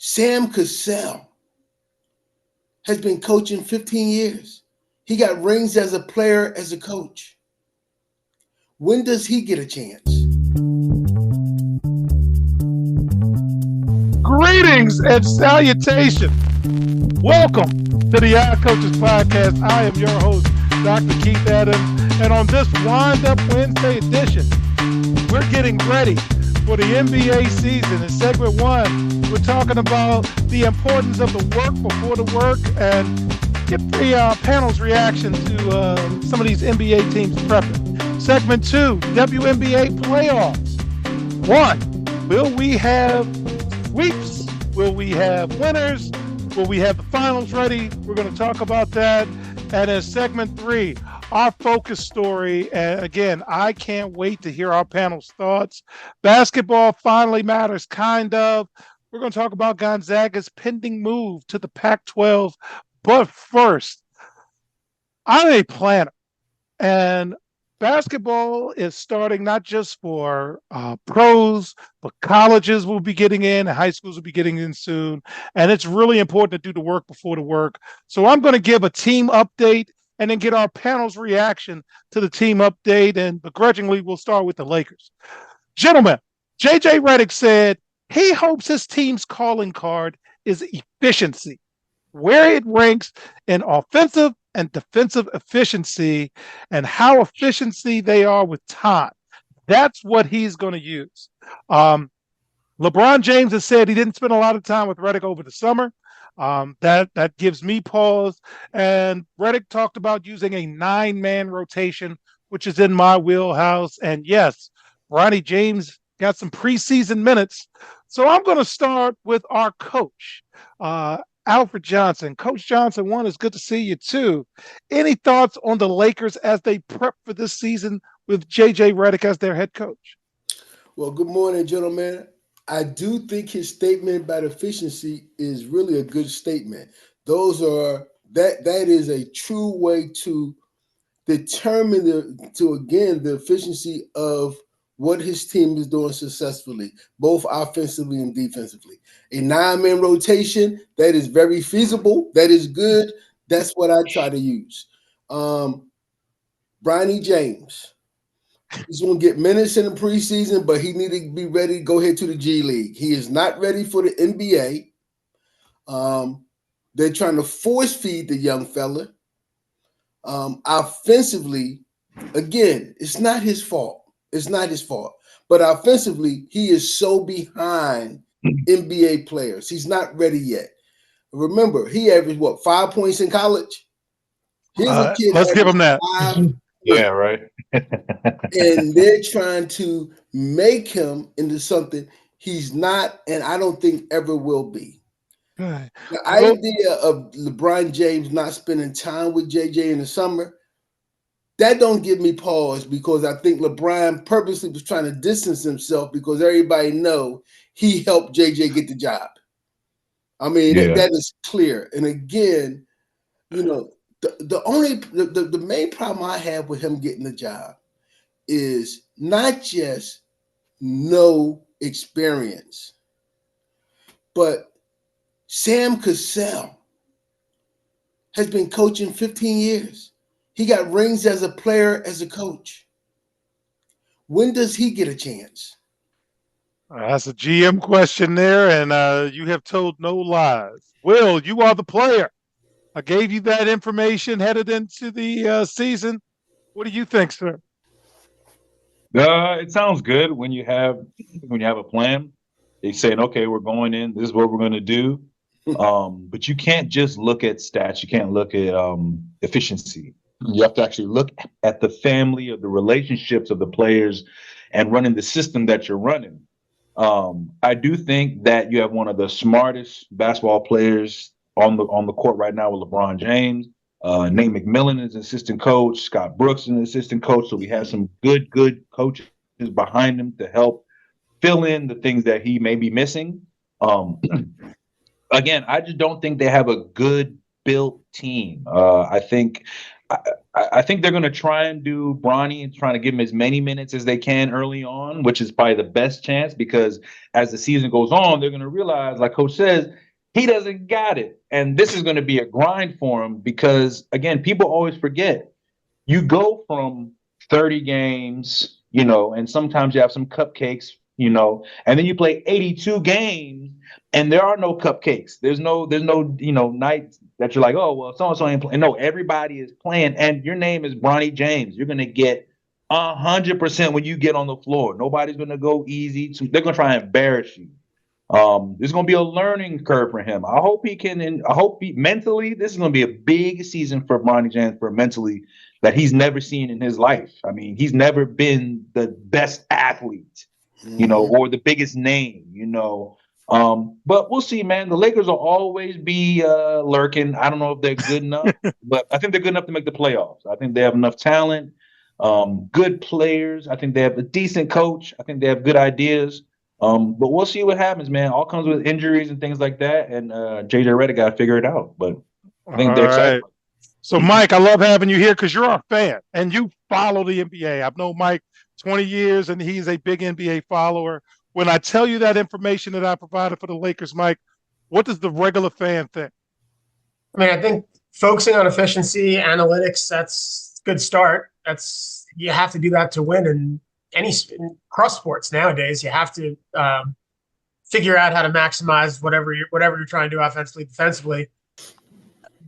Sam Cassell has been coaching 15 years. He got rings as a player, as a coach. When does he get a chance? Greetings and salutations. Welcome to the Eye Coaches Podcast. I am your host, Dr. Keith Adams. And on this Wind Up Wednesday edition, we're getting ready for the NBA season. In segment one, we're talking about the importance of the work before the work and get the panel's reaction to some of these NBA teams prepping. Segment two, WNBA playoffs. One, will we have sweeps? Will we have winners? Will we have the finals ready? We're going to talk about that. And in segment three, our focus story. And again, I can't wait to hear our panel's thoughts. Basketball finally matters, kind of. We're going to talk about Gonzaga's pending move to the Pac-12. But first, I'm a planner. And basketball is starting not just for pros, but colleges will be getting in, and high schools will be getting in soon. And it's really important to do the work before the work. So I'm going to give a team update and then get our panel's reaction to the team update. And begrudgingly, we'll start with the Lakers. Gentlemen, JJ Redick said he hopes his team's calling card is efficiency, where it ranks in offensive and defensive efficiency and how efficiency they are with time. That's what he's going to use. LeBron James has said he didn't spend a lot of time with Redick over the summer. That gives me pause. And Redick talked about using a 9-man rotation, which is in my wheelhouse. And yes, Ronnie James got some preseason minutes. So I'm going to start with our coach, Alfred Johnson. Coach Johnson, one, it's good to see you too. Any thoughts on the Lakers as they prep for this season with JJ Redick as their head coach? Well, good morning, gentlemen. I do think his statement about efficiency is really a good statement. That is a true way to determine the efficiency of what his team is doing successfully, both offensively and defensively. A 9-man rotation, that is very feasible. That is good. That's what I try to use. Bronny James, he's going to get minutes in the preseason, but he needs to be ready to go ahead to the G League. He is not ready for the NBA. They're trying to force feed the young fella. Offensively, again, it's not his fault. It's not his fault. But offensively, he is so behind NBA players. He's not ready yet. Remember, he averaged, 5 points in college? Here's a kid. Let's give him that. 5. Yeah, right. And they're trying to make him into something he's not, and I don't think ever will be. The idea of LeBron James not spending time with JJ in the summer, that don't give me pause, because I think LeBron purposely was trying to distance himself because everybody know he helped JJ get the job. I mean, that is clear. And again, the main problem I have with him getting the job is not just no experience, but Sam Cassell has been coaching 15 years. He got rings as a player, as a coach. When does he get a chance? That's a GM question there, and you have told no lies. Will, you are the player. I gave you that information headed into the season. What do you think, sir? It sounds good when you have a plan. They're saying, okay, we're going in. This is what we're going to do. But you can't just look at stats. You can't look at efficiency. You have to actually look at the family of the relationships of the players and running the system that you're running. I do think that you have one of the smartest basketball players on the court right now with LeBron James. Nate McMillan is assistant coach. Scott Brooks is an assistant coach. So we have some good coaches behind him to help fill in the things that he may be missing. Again, I just don't think they have a good built team. I think I think they're going to try and do Bronny and trying to give him as many minutes as they can early on, which is probably the best chance because as the season goes on, they're going to realize, like Coach says, he doesn't got it. And this is going to be a grind for him because, again, people always forget you go from 30 games, and sometimes you have some cupcakes, and then you play 82 games and there are no cupcakes. There's no, night that you're like, oh, well, so-and-so ain't playing. No, everybody is playing and your name is Bronny James. You're going to get 100% when you get on the floor. Nobody's going to go easy. They're going to try and embarrass you. There's going to be a learning curve for him. I hope he can, and I hope he mentally, this is going to be a big season for Bronny James for mentally that he's never seen in his life. I mean, he's never been the best athlete, or the biggest name, but we'll see, man. The Lakers will always be lurking. I don't know if they're good enough, but I think they're good enough to make the playoffs. I think they have enough talent, good players. I think they have a decent coach. I think they have good ideas. But we'll see what happens, man. All comes with injuries and things like that. And JJ Redick got to figure it out. But I think they're excited. Right. So, Mike, I love having you here because you're a fan and you follow the NBA. I've known Mike 20 years and he's a big NBA follower. When I tell you that information that I provided for the Lakers, Mike, what does the regular fan think? I mean, I think focusing on efficiency, analytics, that's a good start. You have to do that to win in cross sports nowadays. You have to figure out how to maximize whatever you're trying to do offensively, defensively.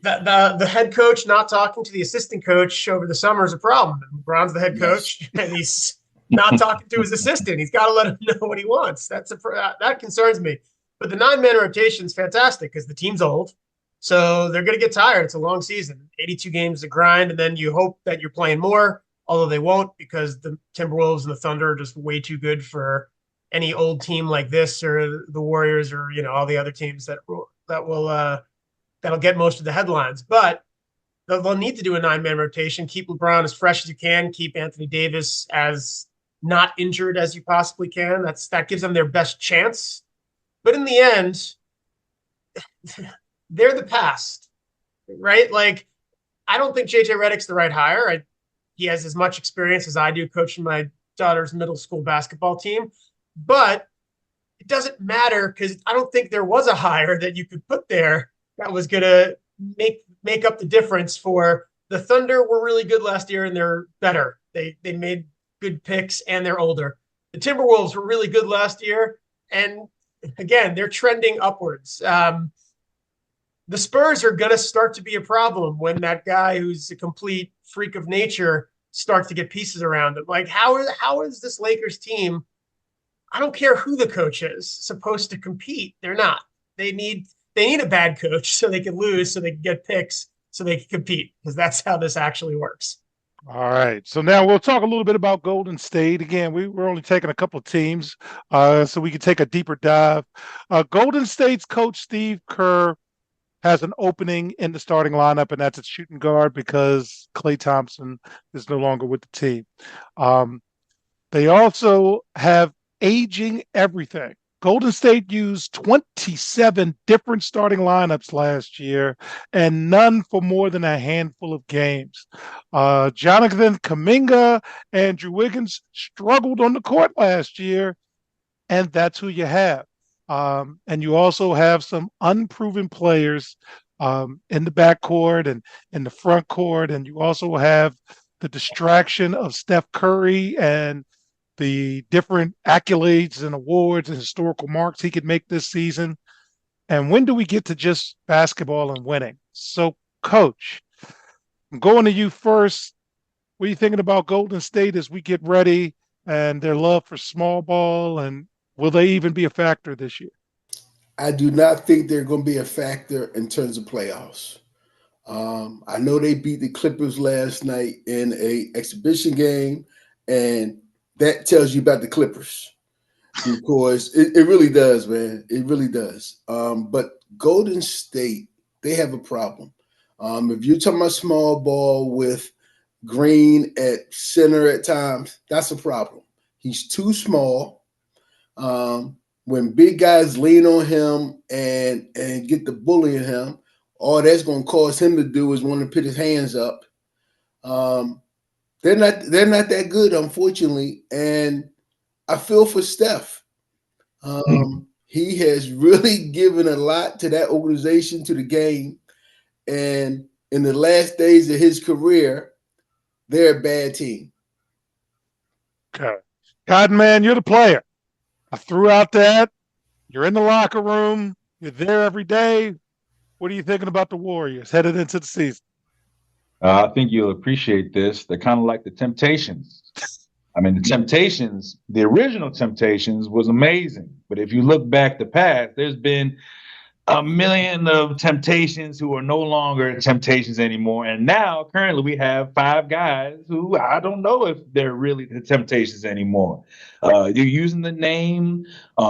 The head coach not talking to the assistant coach over the summer is a problem. LeBron's the head coach, and he's not talking to his assistant. He's got to let him know what he wants. That concerns me. But the 9-man rotation is fantastic because the team's old, so they're going to get tired. It's a long season, 82 games to grind, and then you hope that you're playing more, although they won't because the Timberwolves and the Thunder are just way too good for any old team like this or the Warriors or all the other teams that'll get most of the headlines. But they'll need to do a 9-man rotation, keep LeBron as fresh as you can, keep Anthony Davis as not injured as you possibly can. That gives them their best chance. But in the end, they're the past, right? Like, I don't think JJ Redick's the right hire. He has as much experience as I do coaching my daughter's middle school basketball team. But it doesn't matter because I don't think there was a hire that you could put there that was going to make up the difference. For the Thunder were really good last year and they're better. They made good picks and they're older. The Timberwolves were really good last year and again they're trending upwards. The Spurs are going to start to be a problem when that guy who's a complete freak of nature starts to get pieces around him. Like how is this Lakers team, I don't care who the coach is, supposed to compete? They're not. They need a bad coach so they can lose, so they can get picks, so they can compete, because that's how this actually works. All right. So now we'll talk a little bit about Golden State. Again, we're only taking a couple of teams so we can take a deeper dive. Golden State's coach, Steve Kerr, has an opening in the starting lineup, and that's at shooting guard because Klay Thompson is no longer with the team. They also have aging everything. Golden State used 27 different starting lineups last year and none for more than a handful of games. Jonathan Kuminga, Andrew Wiggins struggled on the court last year, and that's who you have. And you also have some unproven players in the backcourt and in the front court, and you also have the distraction of Steph Curry and the different accolades and awards and historical marks he could make this season. And when do we get to just basketball and winning? So, Coach, I'm going to you first. What are you thinking about Golden State as we get ready and their love for small ball, and will they even be a factor this year? I do not think they're going to be a factor in terms of playoffs. I know they beat the Clippers last night in a exhibition game, and that tells you about the Clippers because it really does, man. It really does. But Golden State, they have a problem. If you're talking about small ball with Green at center at times, that's a problem. He's too small. When big guys lean on him and get the bully in him, all that's going to cause him to do is want to put his hands up. Um, they're not that good, unfortunately. And I feel for Steph. He has really given a lot to that organization, to the game. And in the last days of his career, they're a bad team. Okay. Cotton Man, you're the player. I threw out that. You're in the locker room. You're there every day. What are you thinking about the Warriors headed into the season? I think you'll appreciate this. They're kind of like the Temptations. I mean, the original Temptations was amazing. But if you look back the past, there's been a million of Temptations who are no longer Temptations anymore. And now, currently, we have five guys who I don't know if they're really the Temptations anymore. You're using the name.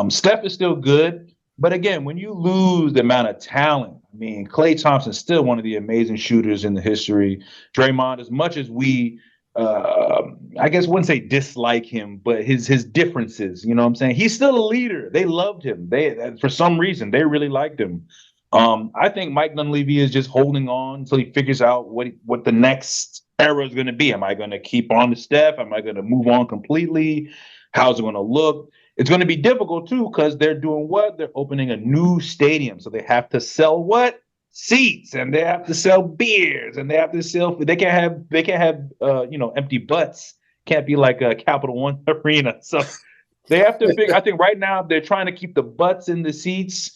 Steph is still good. But again, when you lose the amount of talent, I mean, Klay Thompson's still one of the amazing shooters in the history. Draymond, as much as we I guess wouldn't say dislike him, but his differences. You know what I'm saying? He's still a leader. They loved him. They for some reason they really liked him. I think Mike Dunleavy is just holding on until he figures out what the next era is going to be. Am I going to keep on the Steph? Am I going to move on completely? How's it going to look? It's going to be difficult too because they're doing what? They're opening a new stadium, so they have to sell what? Seats, and they have to sell beers, and they have to sell. They can't have empty butts. Can't be like a Capital One arena. So they have to figure. I think right now they're trying to keep the butts in the seats.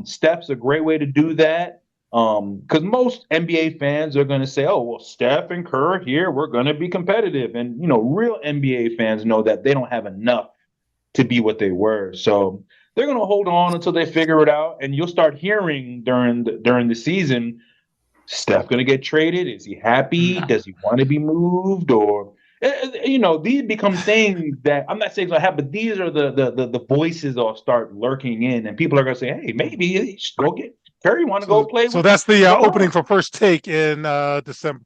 Steph's a great way to do that. Because most NBA fans are going to say, "Oh, well, Steph and Kerr here, we're going to be competitive," and real NBA fans know that they don't have enough to be what they were. So they're going to hold on until they figure it out, and you'll start hearing during the season, Steph going to get traded? Is he happy? Does he want to be moved? Or these become things that I'm not saying it's going to happen, but these are the voices that'll start lurking in, and people are going to say, "Hey, maybe you should go get Curry. Want to go play?" So that's the opening for First Take in December.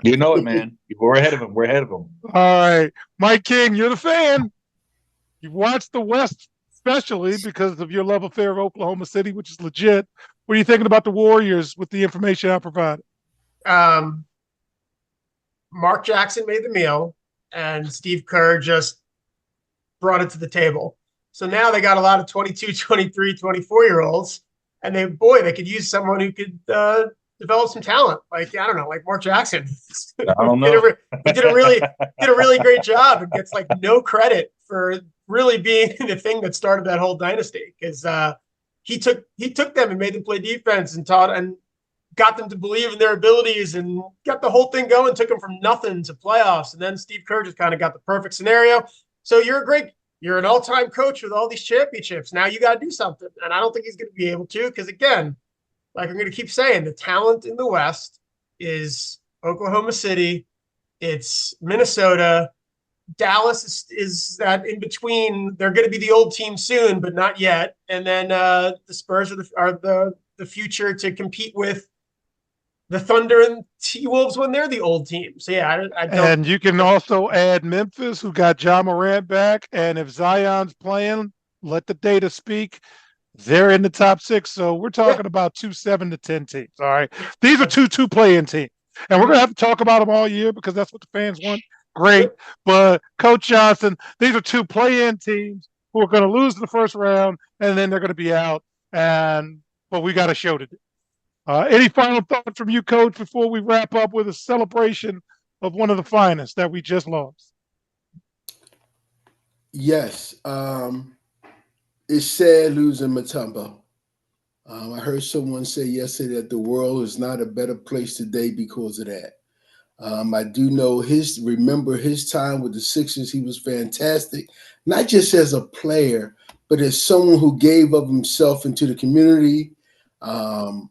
You know it, man. We're ahead of him. We're ahead of him. All right, Mike King, you're the fan. You've watched the West, especially because of your love affair of Oklahoma City, which is legit. What are you thinking about the Warriors with the information I provided? Mark Jackson made the meal, and Steve Kerr just brought it to the table. So now they got a lot of 22, 23, 24-year-olds, and they could use someone who could develop some talent. Like, I don't know, like Mark Jackson. I don't know. He did a really great job and gets like no credit for really being the thing that started that whole dynasty, because he took them and made them play defense and taught and got them to believe in their abilities and got the whole thing going, took them from nothing to playoffs. And then Steve Kerr just kind of got the perfect scenario. So you're an all-time coach with all these championships. Now you got to do something. And I don't think he's going to be able to, because again, like I'm going to keep saying, the talent in the West is Oklahoma City, it's Minnesota, Dallas is that in between. They're going to be the old team soon, but not yet. And then the Spurs are the future to compete with the Thunder and T-Wolves when they're the old team. So yeah, I don't. And you can also add Memphis, who got Ja Morant back, and if Zion's playing, let the data speak. They're in the top 6, so we're talking about 2 7 to 10 teams. All right, these are two play-in teams, and we're gonna have to talk about them all year because that's what the fans want. Great, but Coach Johnson, these are 2 play-in teams who are going to lose the first round, and then they're going to be out. But we got a show to do. Any final thoughts from you, Coach, before we wrap up with a celebration of one of the finest that we just lost? Yes, it's sad losing Mutombo. I heard someone say yesterday that the world is not a better place today because of that. I do know remember his time with the Sixers. He was fantastic, not just as a player, but as someone who gave of himself into the community. I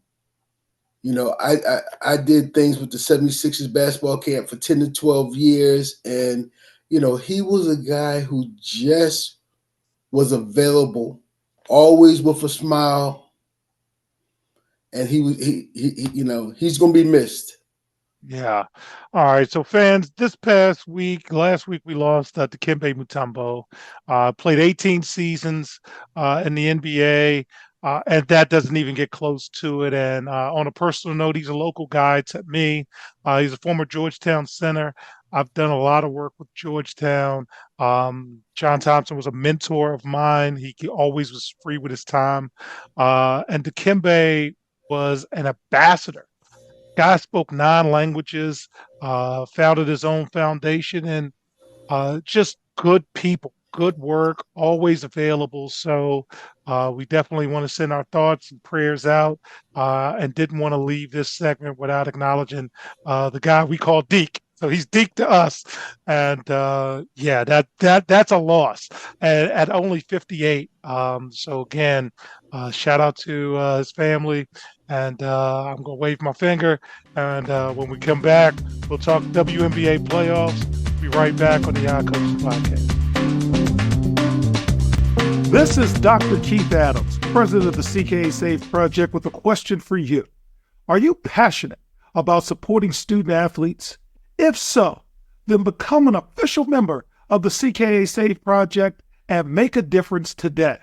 did things with the 76ers basketball camp for 10 to 12 years. And, he was a guy who just was available, always with a smile. And he's going to be missed. Yeah. All right. So, fans, last week we lost to Dikembe Mutombo. Played 18 seasons in the NBA. and that doesn't even get close to it. And on a personal note, he's a local guy to me. He's a former Georgetown center. I've done a lot of work with Georgetown. John Thompson was a mentor of mine. He always was free with his time. And Dikembe was an ambassador. Guy spoke 9 languages, founded his own foundation, and just good people, good work, always available. So we definitely want to send our thoughts and prayers out, and didn't want to leave this segment without acknowledging the guy we call Deke. So he's Deke to us, and yeah, that's a loss at only 58. So again, shout out to his family, and I'm gonna wave my finger. And when we come back, we'll talk WNBA playoffs. Be right back on the Coaches Podcast. This is Dr. Keith Adams, president of the CKA Safe Project, with a question for you. Are you passionate about supporting student athletes? If so, then become an official member of the CKA Safe Project and make a difference today.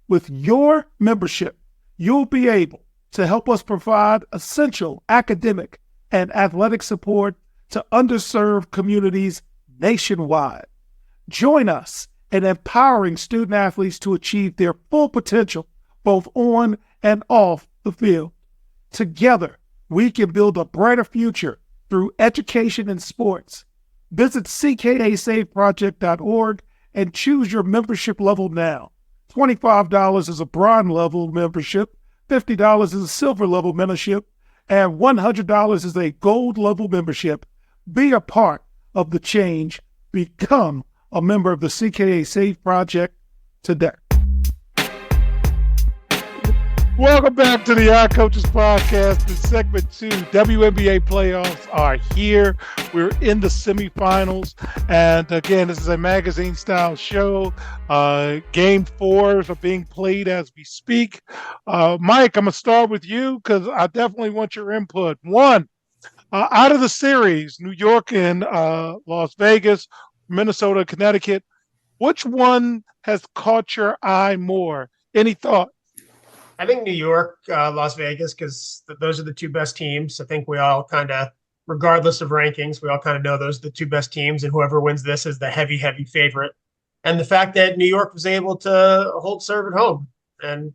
With your membership, you'll be able to help us provide essential academic and athletic support to underserved communities nationwide. Join us in empowering student athletes to achieve their full potential, both on and off the field. Together, we can build a brighter future through education and sports. Visit ckasafeproject.org and choose your membership level now. $25 is a bronze level membership, $50 is a silver level membership, and $100 is a gold level membership. Be a part of the change. Become a member of the CKA Safe Project today. Welcome back to the Coaches Podcast in segment 2. WNBA playoffs are here. We're in the semifinals. And again, this is a magazine style show. Game 4s are being played as we speak. Mike, I'm going to start with you because I definitely want your input. One, out of the series, New York and Las Vegas, Minnesota, Connecticut, which one has caught your eye more? Any thought? I think New York, Las Vegas, because those are the two best teams. I think we all kind of, regardless of rankings, we all kind of know those are the two best teams, and whoever wins this is the heavy, heavy favorite. And the fact that New York was able to hold serve at home, and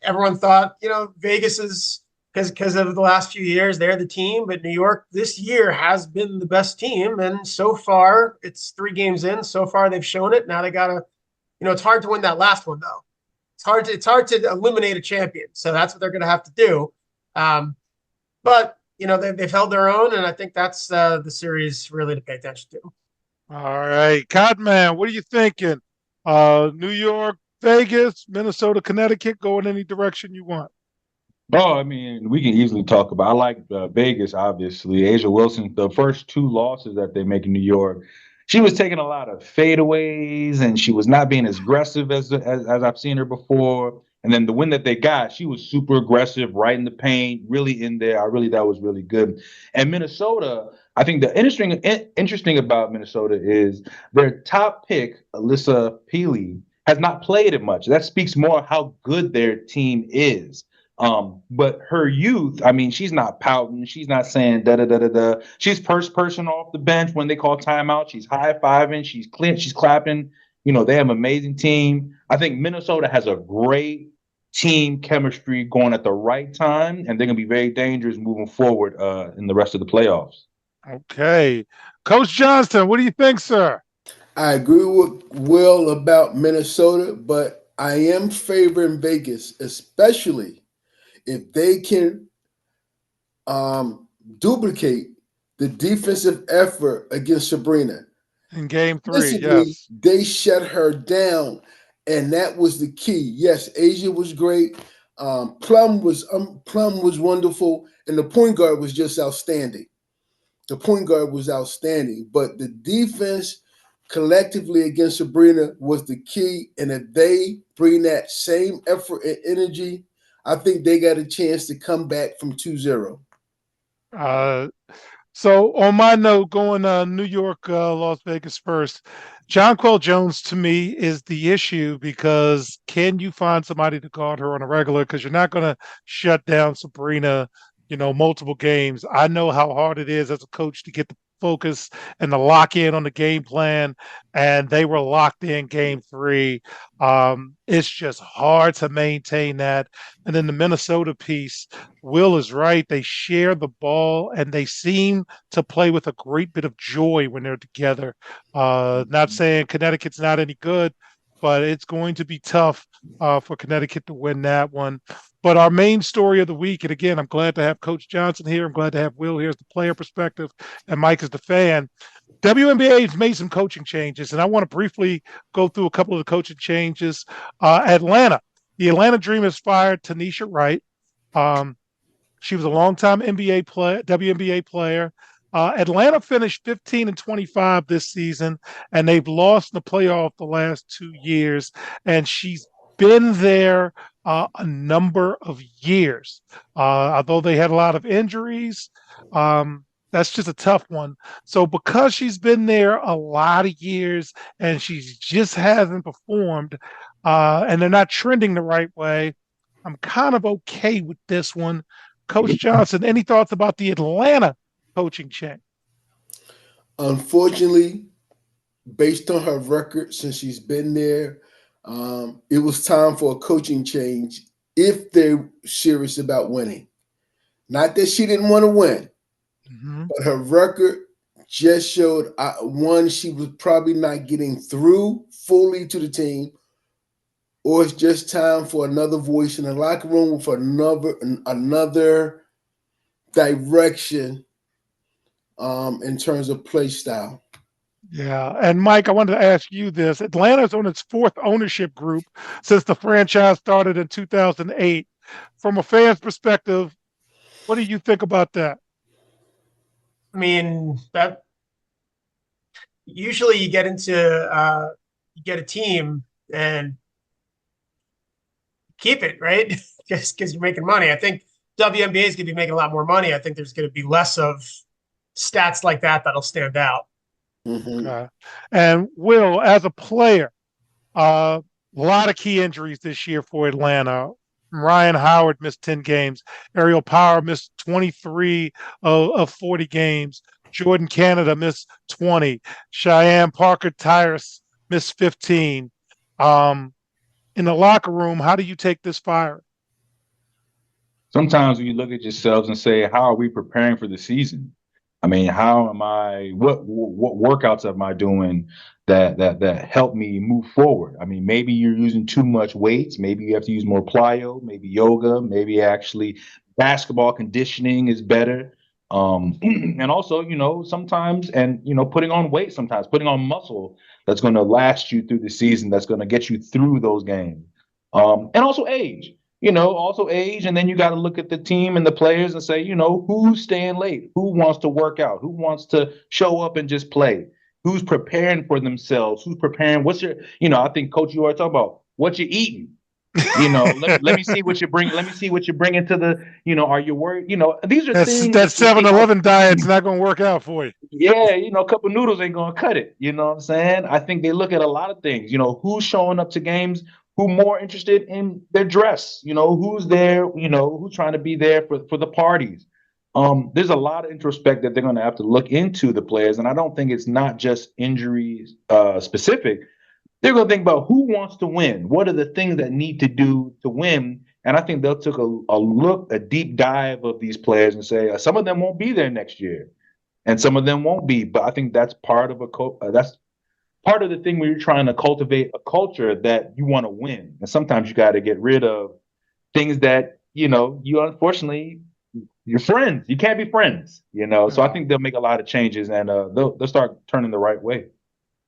everyone thought Vegas is because of the last few years they're the team, but New York this year has been the best team, and so far it's 3 games in. So far they've shown it. Now they gotta, it's hard to win that last one though. It's hard to eliminate a champion. So that's what they're going to have to do. But they've held their own, and I think that's the series really to pay attention to. All right, Codman, what are you thinking? New York, Vegas, Minnesota, Connecticut, go in any direction you want. Oh, I mean, we can easily talk about. I like Vegas, obviously. Asia Wilson, the first 2 losses that they make in New York, she was taking a lot of fadeaways, and she was not being as aggressive as I've seen her before. And then the win that they got, she was super aggressive, right in the paint, really in there. That was really good. And Minnesota, I think the interesting about Minnesota is their top pick, Alyssa Peely, has not played it much. That speaks more how good their team is. But her youth, I mean, she's not pouting. She's not saying da da da da da. She's first person off the bench when they call timeout. She's high fiving. She's clapping. They have an amazing team. I think Minnesota has a great team chemistry going at the right time, and they're gonna be very dangerous moving forward in the rest of the playoffs. Okay, Coach Johnston, what do you think, sir? I agree with Will about Minnesota, but I am favoring Vegas, especially if they can duplicate the defensive effort against Sabrina. In game 3, Basically, yes. they shut her down, and that was the key. Yes, Asia was great. Plum was wonderful, and the point guard was just outstanding. The point guard was outstanding, but the defense collectively against Sabrina was the key. And if they bring that same effort and energy, I think they got a chance to come back from 2-0. So on my note, going New York, Las Vegas first, Jonquel Jones to me is the issue because can you find somebody to guard her on a regular? Because you're not going to shut down Sabrina, multiple games. I know how hard it is as a coach to get the focus and the lock in on the game plan, and they were locked in game three. It's just hard to maintain that. And then the Minnesota piece, Will is right. They share the ball and they seem to play with a great bit of joy when they're together. Not saying Connecticut's not any good, but it's going to be tough for Connecticut to win that one. But our main story of the week, and again, I'm glad to have Coach Johnson here. I'm glad to have Will here as the player perspective, and Mike as the fan. WNBA has made some coaching changes, and I want to briefly go through a couple of the coaching changes. Atlanta, the Atlanta Dream has fired Tanisha Wright. She was a longtime NBA player, WNBA player. Atlanta finished 15-25 this season, and they've lost in the playoff the last 2 years. And she's been there a number of years. Although they had a lot of injuries, that's just a tough one. So because she's been there a lot of years and she just hasn't performed, and they're not trending the right way, I'm kind of okay with this one. Coach Johnson, any thoughts about the Atlanta coaching change? Unfortunately, based on her record since she's been there, it was time for a coaching change if they're serious about winning. Not that she didn't want to win, but her record just showed, one, she was probably not getting through fully to the team, or it's just time for another voice in the locker room for another direction in terms of play style. Yeah. And Mike, I wanted to ask you this. Atlanta's on its fourth ownership group since the franchise started in 2008. From a fan's perspective, what do you think about that? I mean, that usually you get you get a team and keep it, right? Just because you're making money. I think WNBA is going to be making a lot more money. I think there's going to be less of stats like that that'll stand out. Okay. And Will, as a player, a lot of key injuries this year for Atlanta. Ryan Howard missed 10 games. Ariel Power missed 23 of 40 games. Jordan Canada missed 20. Cheyenne Parker Tyrus missed 15. In the locker room, how do you take this fire? Sometimes when you look at yourselves and say, how are we preparing for the season? I mean, how am I? What workouts am I doing that help me move forward? I mean, maybe you're using too much weights. Maybe you have to use more plyo. Maybe yoga. Maybe actually basketball conditioning is better. And also, sometimes, and putting on weight sometimes, putting on muscle that's going to last you through the season. That's going to get you through those games. And also age. Also age, and then you got to look at the team and the players and say, who's staying late? Who wants to work out? Who wants to show up and just play? Who's preparing for themselves? Who's preparing? What's your, I think Coach, you are talking about what you're eating. Let me see what you bring. Let me see what you're bringing to the, are you worried? These are things. That 7-Eleven diet's not going to work out for you. Yeah, a cup of noodles ain't going to cut it. You know what I'm saying? I think they look at a lot of things, who's showing up to games, who more interested in their dress, who's there, who's trying to be there for the parties. There's a lot of introspect that they're going to have to look into the players. And I don't think it's not just injuries specific. They're going to think about who wants to win. What are the things that need to do to win? And I think they'll take a deep dive of these players and say, some of them won't be there next year and some of them won't be. But I think that's part of that's part of the thing where you're trying to cultivate a culture that you want to win. And sometimes you got to get rid of things that, you unfortunately, you're friends. You can't be friends, So I think they'll make a lot of changes and they'll start turning the right way.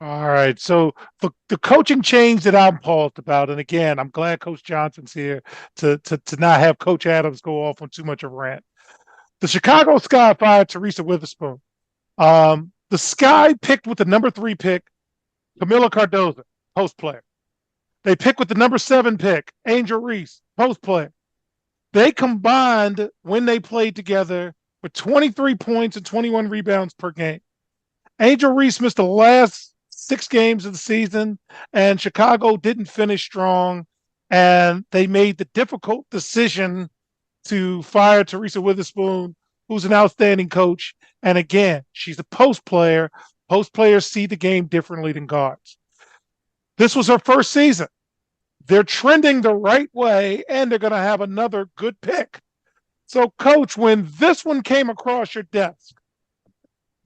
All right. So the coaching change that I'm appalled about, and again, I'm glad Coach Johnson's here to not have Coach Adams go off on too much of a rant. The Chicago Sky fired Teresa Witherspoon. The Sky picked with the number 3 pick, Camila Cardoza, post player. They picked with the number 7 pick, Angel Reese, post player. They combined when they played together for 23 points and 21 rebounds per game. Angel Reese missed the last 6 games of the season, and Chicago didn't finish strong, and they made the difficult decision to fire Teresa Witherspoon, who's an outstanding coach. And again, she's a post player. Post players see the game differently than guards. This was her first season. They're trending the right way, and they're going to have another good pick. So, Coach, when this one came across your desk,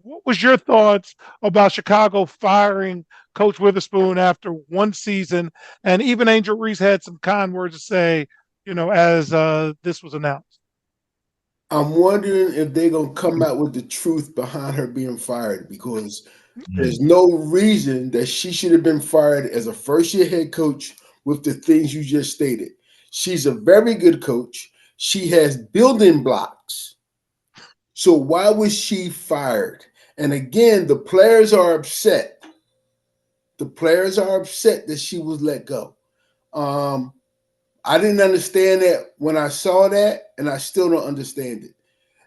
what was your thoughts about Chicago firing Coach Witherspoon after one season? And even Angel Reese had some kind words to say, as this was announced. I'm wondering if they're going to come out with the truth behind her being fired, because there's no reason that she should have been fired as a first-year head coach with the things you just stated. She's a very good coach. She has building blocks. So why was she fired? And again, the players are upset. The players are upset that she was let go. I didn't understand that when I saw that, and I still don't understand it.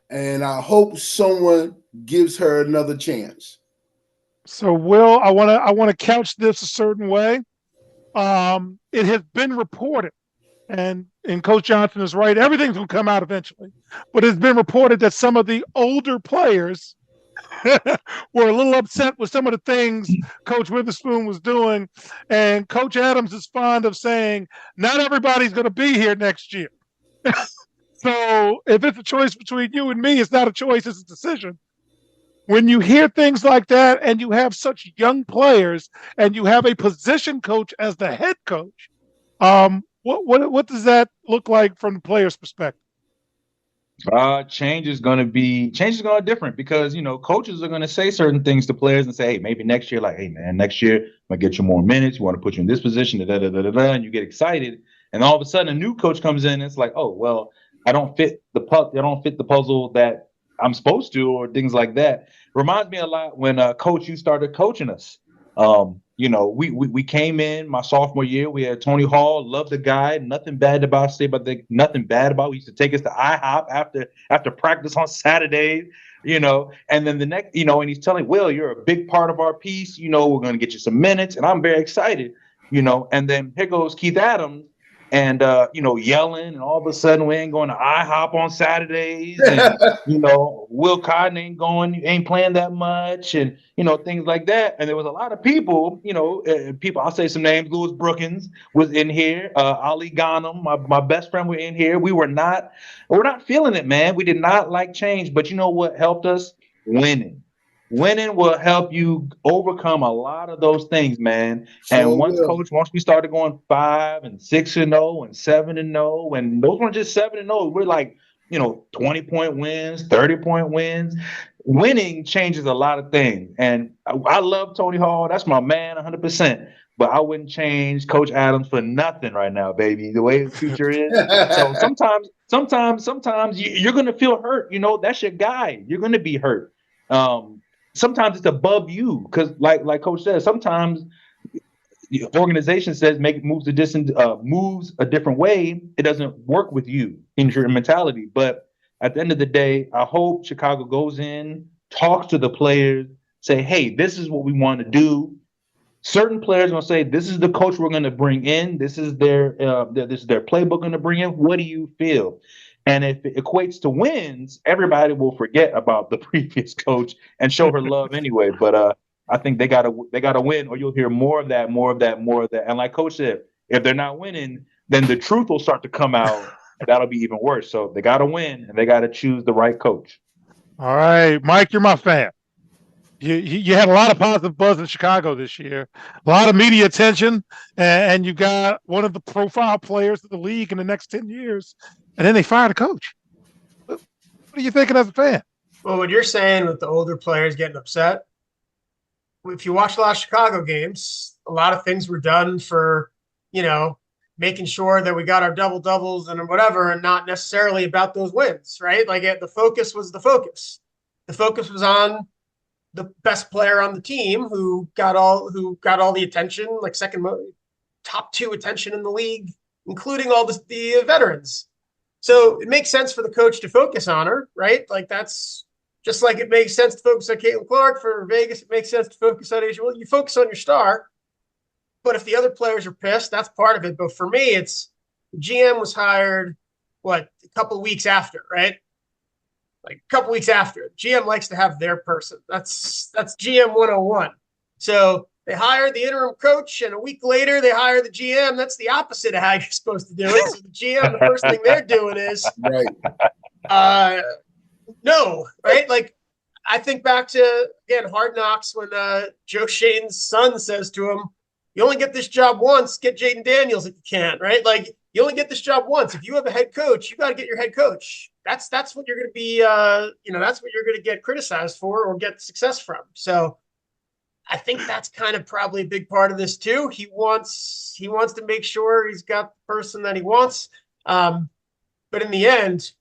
And I hope someone gives her another chance. So, Will, I want to couch this a certain way. It has been reported, and Coach Johnson is right. Everything's going to come out eventually, but it's been reported that some of the older players were a little upset with some of the things Coach Witherspoon was doing. And Coach Adams is fond of saying, not everybody's going to be here next year. So if it's a choice between you and me, it's not a choice, it's a decision. When you hear things like that and you have such young players and you have a position coach as the head coach, what does that look like from the player's perspective? Change is going to be different, because coaches are going to say certain things to players and say, hey, maybe next year, like, hey man, next year I'm gonna get you more minutes. We want to put you in this position, and you get excited, and all of a sudden a new coach comes in and it's like, oh well, I don't fit the puzzle that I'm supposed to, or things like that. Reminds me a lot when Coach, you started coaching us. We came in my sophomore year. We had Tony Hall, loved the guy, nothing bad about. Nothing bad about. He used to take us to IHOP after practice on Saturdays. And then the next, and he's telling Will, you're a big part of our piece. We're going to get you some minutes, and I'm very excited. And then here goes Keith Adams, and yelling, and all of a sudden we ain't going to IHOP on Saturdays, and Will Cotton ain't playing that much, and things like that. And there was a lot of people, I'll say some names. Louis Brookins was in here, Ali Ghanem, my best friend, were in here. We're not feeling it, man. We did not like change, but you know what helped us? Winning will help you overcome a lot of those things, man. And once we started going 5 and 6 and 0 and 7 and 0, and those weren't just 7 and 0, we're like, 20-point wins, 30-point wins. Winning changes a lot of things. And I love Tony Hall. That's my man, 100%. But I wouldn't change Coach Adams for nothing right now, baby. The way his future is. So sometimes you're gonna feel hurt. That's your guy. You're gonna be hurt. Sometimes it's above you, because like Coach says, sometimes the organization says moves a different way. It doesn't work with you in your mentality. But at the end of the day, I hope Chicago goes in, talks to the players, say, hey, this is what we want to do. Certain players are going to say, this is the coach we're going to bring in. This is their playbook going to bring in. What do you feel? And if it equates to wins, everybody will forget about the previous coach and show her love anyway. But I think they gotta win, or you'll hear more of that. And like Coach said, if they're not winning, then the truth will start to come out, and that'll be even worse. So they gotta win, and they gotta choose the right coach. All right, Mike, you're my fan. You had a lot of positive buzz in Chicago this year, a lot of media attention, and you got one of the profile players of the league in the next 10 years, and then they fired a coach. What are you thinking as a fan? Well, what you're saying with the older players getting upset, if you watch a lot of Chicago games, a lot of things were done for, making sure that we got our doubles and whatever, and not necessarily about those wins, right? Like the focus was the focus. The focus was on the best player on the team who got all the attention, like top 2 attention in the league, including all the veterans. So it makes sense for the coach to focus on her, right? Like that's Just like it makes sense to focus on Caitlin Clark, for Vegas, it makes sense to focus on Asia. Well, you focus on your star, but if the other players are pissed, that's part of it. But for me, it's the GM was hired, a couple of weeks after, right? Like a couple weeks after. GM likes to have their person. That's GM 101. So they hire the interim coach, and a week later they hire the GM. That's the opposite of how you're supposed to do it. So the GM, the first thing they're doing is no, right? Like I think back to, again, Hard Knocks when Joe Shane's son says to him, you only get this job once, get Jaden Daniels if you can, right? Like you only get this job once. If you have a head coach, you got to get your head coach. That's what you're going to be, that's what you're going to get criticized for or get success from. So I think that's kind of probably a big part of this too. He wants to make sure he's got the person that he wants. But in the end,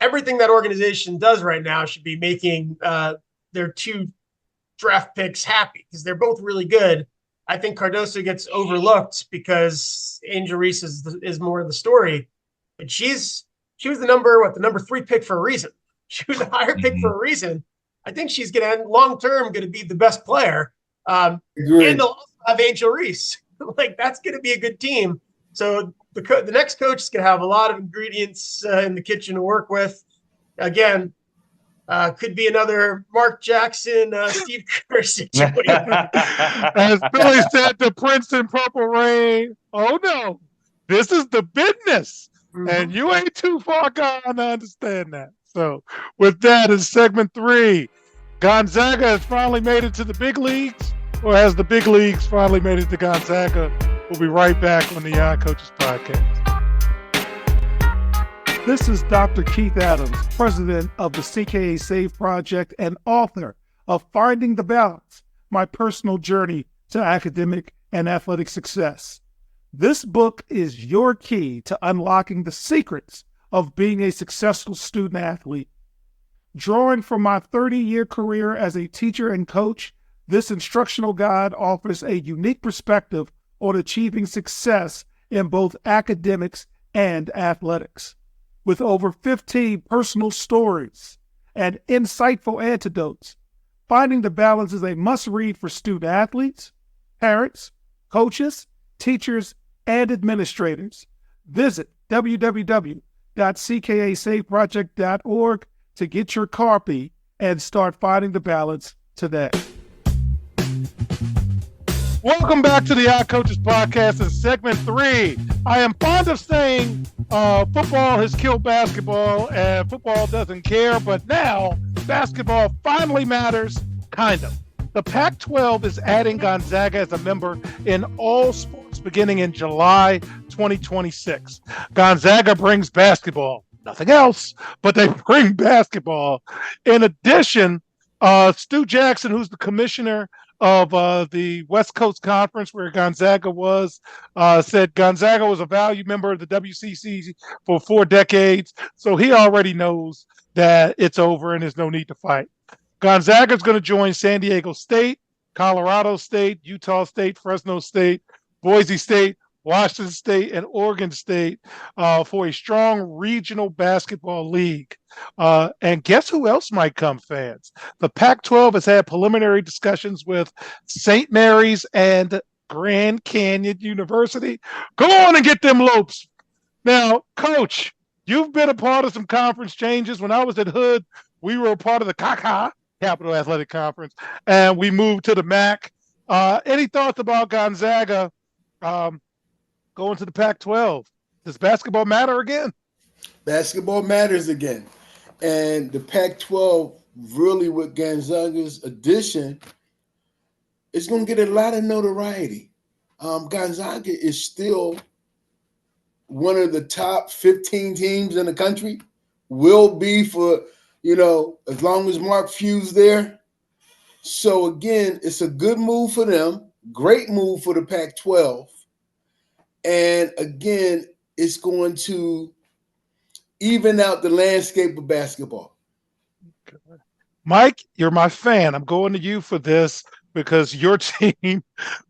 everything that organization does right now should be making their 2 draft picks happy because they're both really good. I think Cardoso gets overlooked because Angel Reese is more of the story, but she was the number 3 pick for a reason. She was a higher pick for a reason. I think she's long term going to be the best player. And they'll also have Angel Reese. Like that's going to be a good team. So the next coach is going to have a lot of ingredients in the kitchen to work with. Again, could be another Mark Jackson, Steve Kerr situation. As Billy said to Princeton Purple Rain, oh no, this is the business. Mm-hmm. And you ain't too far gone to understand that. So with that, in segment 3, Gonzaga has finally made it to the big leagues, or has the big leagues finally made it to Gonzaga? We'll be right back on the Young Coaches Podcast. This is Dr. Keith Adams, president of the CKA Save Project and author of Finding the Balance, My Personal Journey to Academic and Athletic Success. This book is your key to unlocking the secrets of being a successful student athlete. Drawing from my 30-year career as a teacher and coach, this instructional guide offers a unique perspective on achieving success in both academics and athletics. With over 15 personal stories and insightful antidotes, Finding the Balance is a must-read for student athletes, parents, coaches, teachers, and administrators. Visit www.ckasaveproject.org to get your copy and start finding the balance today. Welcome back to the Young Coaches Podcast in segment 3. I am fond of saying football has killed basketball and football doesn't care, but now basketball finally matters, kind of. The Pac-12 is adding Gonzaga as a member in all sports beginning in July 2026. Gonzaga brings basketball, nothing else, but they bring basketball. In addition, Stu Jackson, who's the commissioner of the West Coast Conference where Gonzaga was, said Gonzaga was a valued member of the WCC for 4 decades, so he already knows that it's over and there's no need to fight. Gonzaga is going to join San Diego State, Colorado State, Utah State, Fresno State, Boise State, Washington State, and Oregon State for a strong regional basketball league. And guess who else might come, fans? The Pac-12 has had preliminary discussions with St. Mary's and Grand Canyon University. Go on and get them lopes. Now, Coach, you've been a part of some conference changes. When I was at Hood, we were a part of the CACA, Capital Athletic Conference, and we moved to the MAC. Any thoughts about Gonzaga going to the Pac-12? Does basketball matter again? Basketball matters again. And the Pac-12, really with Gonzaga's addition, is going to get a lot of notoriety. Gonzaga is still one of the top 15 teams in the country, will be for, as long as Mark Few's there. So, again, it's a good move for them, great move for the Pac-12. And, again, it's going to even out the landscape of basketball. Mike, you're my fan. I'm going to you for this because your team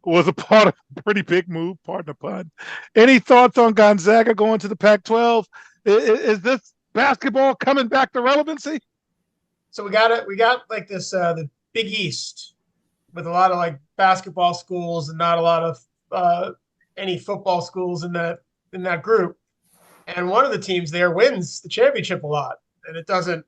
was a part of a pretty big move, pardon the pun. Any thoughts on Gonzaga going to the Pac-12? Is this basketball coming back to relevancy? So we got like this the Big East with a lot of like basketball schools and not a lot of any football schools in that group. And one of the teams there wins the championship a lot, and it doesn't.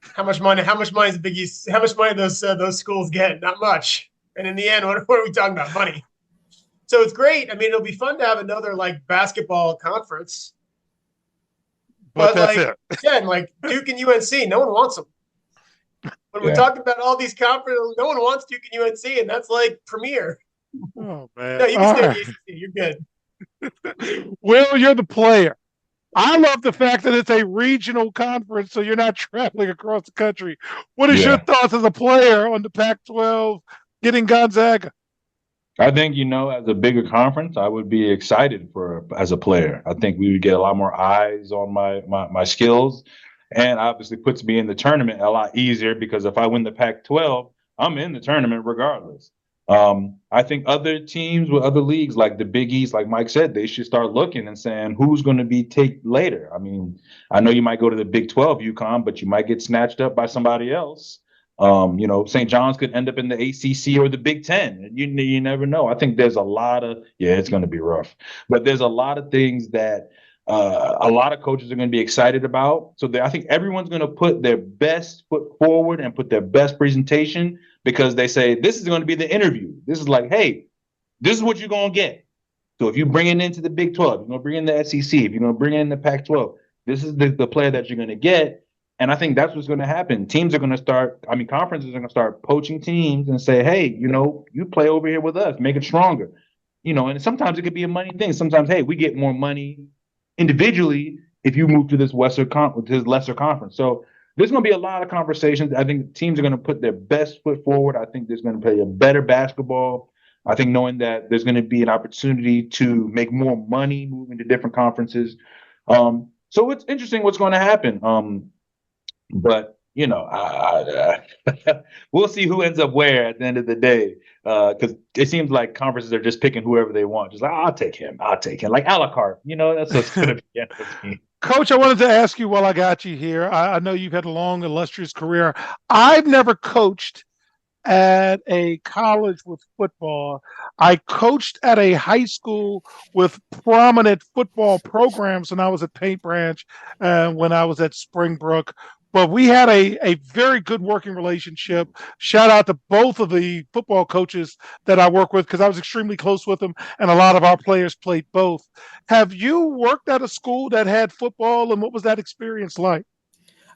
How much money? How much money is the Big East? How much money those schools get? Not much. And in the end, what are we talking about? Money. So it's great. I mean, it'll be fun to have another like basketball conference. But that's like it. again, like Duke and UNC, no one wants them. When we're talking about all these conferences, no one wants Duke and UNC, and that's like premier. Oh man. No, you can stay in the ACC. You're good. Will, you're the player. I love the fact that it's a regional conference, so you're not traveling across the country. What is your thoughts as a player on the Pac-12 getting Gonzaga? I think, as a bigger conference, I would be excited as a player. I think we would get a lot more eyes on my skills, and obviously puts me in the tournament a lot easier because if I win the Pac-12, I'm in the tournament regardless. I think other teams with other leagues like the Big East, like Mike said, they should start looking and saying who's going to be take later. I mean, I know you might go to the Big 12 UConn, but you might get snatched up by somebody else. St. John's could end up in the ACC or the Big 10. You never know. I think there's a lot of it's going to be rough, but there's a lot of things that a lot of coaches are going to be excited about. So I think everyone's going to put their best foot forward and put their best presentation because they say this is going to be the interview. This is like, hey, this is what you're going to get. So if you bring it into the Big 12, you're going to bring in the SEC, if you're going to bring in the Pac-12, this is the player that you're going to get. And I think that's what's going to happen. Teams are going to conferences are going to start poaching teams and say, hey, you play over here with us, make it stronger. And sometimes it could be a money thing. Sometimes, hey, we get more money individually if you move to this lesser conference. So there's going to be a lot of conversations. I think teams are going to put their best foot forward. I think there's going to play a better basketball. I think knowing that there's going to be an opportunity to make more money moving to different conferences. So it's interesting what's going to happen. But we'll see who ends up where at the end of the day. Because it seems like conferences are just picking whoever they want. Just like, I'll take him, like a la carte. That's what's going to be. Coach, I wanted to ask you while I got you here. I know you've had a long, illustrious career. I've never coached at a college with football. I coached at a high school with prominent football programs when I was at Paint Branch and when I was at Springbrook. But we had a very good working relationship. Shout out to both of the football coaches that I work with because I was extremely close with them, and a lot of our players played both. Have you worked at a school that had football, and what was that experience like?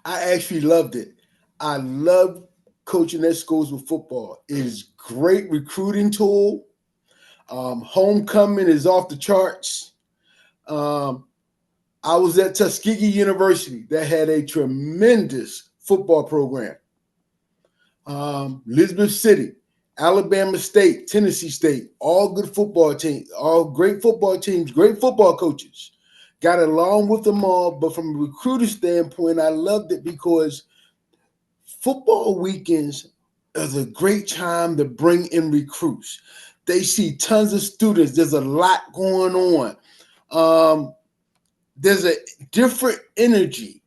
I actually loved it. I loved coaching at schools with football. It is a great recruiting tool. Homecoming is off the charts. I was at Tuskegee University that had a tremendous football program. Elizabeth City, Alabama State, Tennessee State, all good football teams, all great football teams, great football coaches. Got along with them all, but from a recruiter standpoint, I loved it because football weekends is a great time to bring in recruits. They see tons of students. There's a lot going on. There's a different energy.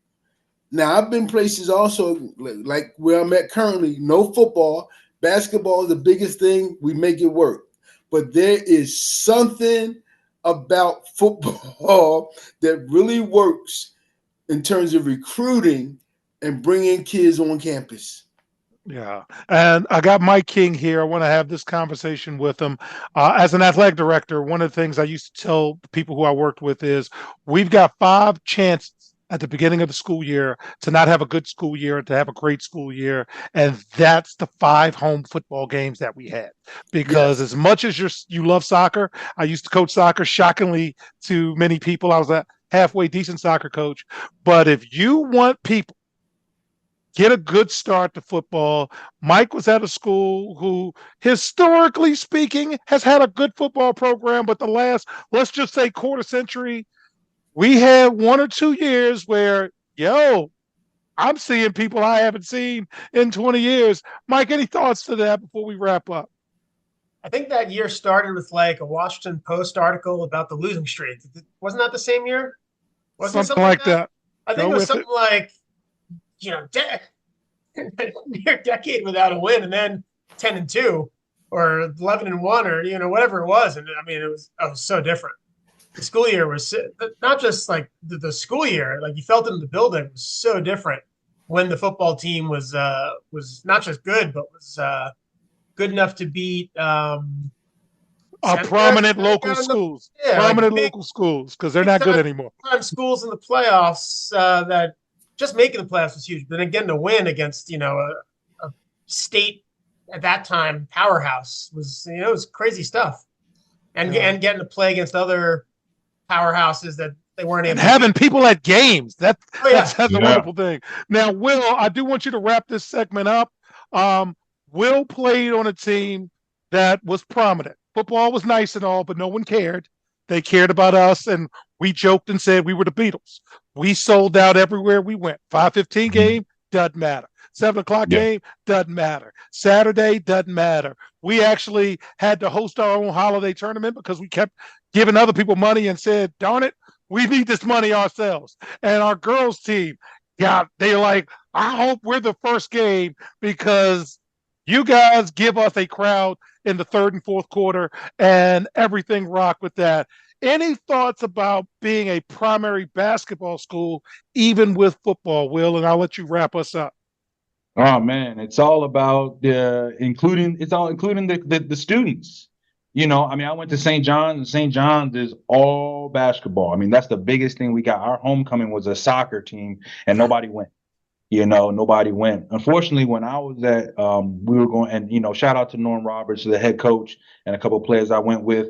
Now, I've been places also like where I'm at currently, no football. Basketball is the biggest thing. We make it work. But there is something about football that really works in terms of recruiting and bringing kids on campus. Yeah. And I got Mike King here. I want to have this conversation with him. As an athletic director, one of the things I used to tell people who I worked with is we've got 5 chances at the beginning of the school year to not have a good school year and to have a great school year. And that's the 5 home football games that we had. Because as much as you love soccer, I used to coach soccer, shockingly to many people. I was a halfway decent soccer coach. But if you want people get a good start to football. Mike was at a school who, historically speaking, has had a good football program, but the last, let's just say, quarter century, we had 1 or 2 years where, I'm seeing people I haven't seen in 20 years. Mike, any thoughts to that before we wrap up? I think that year started with like a Washington Post article about the losing streak. Wasn't that the same year? Wasn't something like that? I think it was something like near decade without a win, and then 10-2 or 11-1 or whatever it was. And I mean, it was so different. The school year was not just like the school year, like you felt it in the building, was so different when the football team was not just good, but was good enough to beat prominent local schools. Prominent local schools, because they're not good anymore. Schools in the playoffs that just making the playoffs was huge. But then getting a win against, a state at that time powerhouse was, it was crazy stuff. And getting to play against other powerhouses that they weren't able to having people at games. That's a wonderful thing. Now, Will, I do want you to wrap this segment up. Will played on a team that was prominent. Football was nice and all, but no one cared. They cared about us, and we joked and said we were the Beatles. We sold out everywhere we went. 5:15 game, doesn't matter. 7 o'clock game, doesn't matter. Saturday, doesn't matter. We actually had to host our own holiday tournament because we kept giving other people money and said, darn it, we need this money ourselves. And our girls team, they're like, I hope we're the first game because you guys give us a crowd in the third and fourth quarter and everything rocked with that. Any thoughts about being a primary basketball school, even with football, Will? And I'll let you wrap us up. Oh man, it's all about including the students. I went to St. John's, and St. John's is all basketball. I mean, that's the biggest thing we got. Our homecoming was a soccer team, and nobody went. Nobody went. Unfortunately, when I was at, we were going, and shout out to Norm Roberts, the head coach, and a couple of players I went with.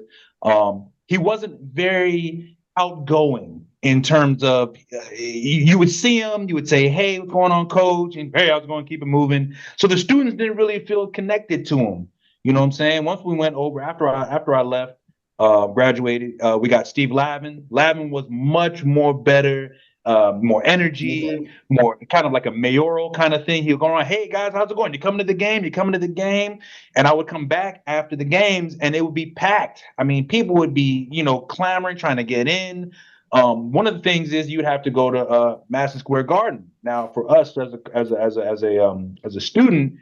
He wasn't very outgoing in terms of you would see him, you would say, "Hey, what's going on, coach?" And hey, I was going to keep it moving. So the students didn't really feel connected to him. You know what I'm saying? Once we went over after I left, graduated, we got Steve Lavin. Lavin was much more better. More energy, more kind of like a mayoral kind of thing. He would go around, hey guys, how's it going? You coming to the game? You coming to the game? And I would come back after the games and it would be packed. I mean, people would be, clamoring, trying to get in. One of the things is you'd have to go to Madison Square Garden. Now, for us as a student,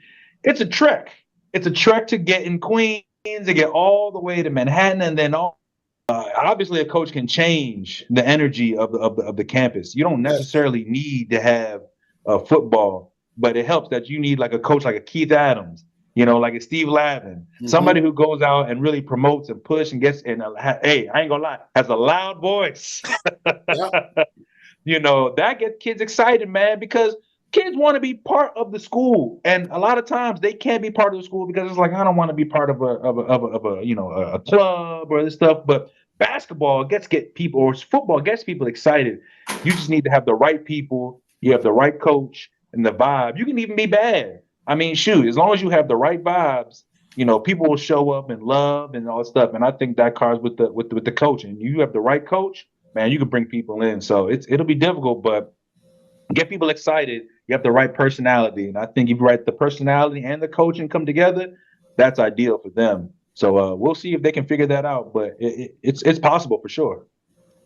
it's a trek. It's a trek to get in Queens, to get all the way to Manhattan, and then obviously, a coach can change the energy of the campus. You don't necessarily need to have football, but it helps that you need like a coach like a Keith Adams, like a Steve Lavin, somebody who goes out and really promotes and push and gets in. Hey, I ain't gonna lie, has a loud voice. That gets kids excited, man, because kids want to be part of the school, and a lot of times they can't be part of the school because it's like, I don't want to be part of a club or this stuff. But basketball gets people, or football gets people excited. You just need to have the right people. You have the right coach and the vibe. You can even be bad. I mean, shoot, as long as you have the right vibes, people will show up and love and all that stuff. And I think that cards with the coach. And you have the right coach, man, you can bring people in. So it'll be difficult, but get people excited. You have the right personality. And I think if you the personality and the coaching come together, that's ideal for them. So we'll see if they can figure that out. But it's possible for sure.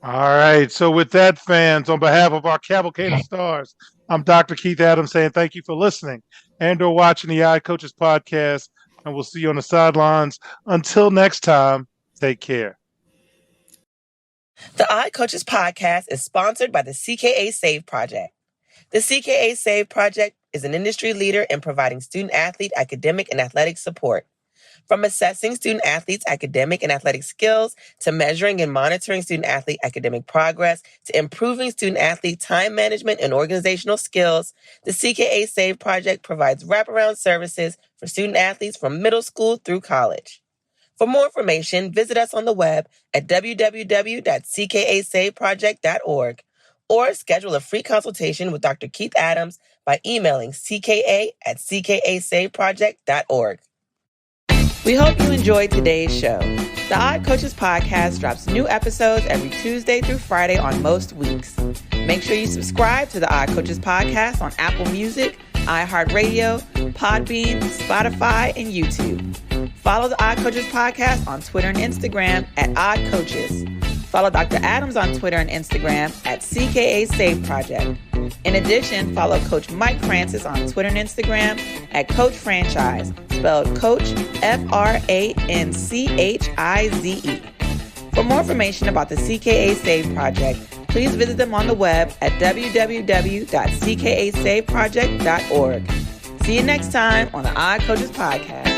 All right. So with that, fans, on behalf of our Cavalcade of Stars, I'm Dr. Keith Adams saying thank you for listening and or watching the iCoaches podcast. And we'll see you on the sidelines. Until next time, take care. The iCoaches podcast is sponsored by the CKA Save Project. The CKA Save Project is an industry leader in providing student-athlete academic and athletic support. From assessing student-athletes' academic and athletic skills, to measuring and monitoring student-athlete academic progress, to improving student-athlete time management and organizational skills, the CKA Save Project provides wraparound services for student-athletes from middle school through college. For more information, visit us on the web at www.ckasaveproject.org. or schedule a free consultation with Dr. Keith Adams by emailing cka@ckasaveproject.org. We hope you enjoyed today's show. The iCoaches podcast drops new episodes every Tuesday through Friday on most weeks. Make sure you subscribe to the iCoaches podcast on Apple Music, iHeartRadio, Podbean, Spotify, and YouTube. Follow the iCoaches podcast on Twitter and Instagram @oddcoaches. Follow Dr. Adams on Twitter and Instagram at CKA Save Project. In addition, follow Coach Mike Francis on Twitter and Instagram at Coach Franchise, spelled Coach Franchize. For more information about the CKA Save Project, please visit them on the web at www.ckasaveproject.org. See you next time on the iCoaches Podcast.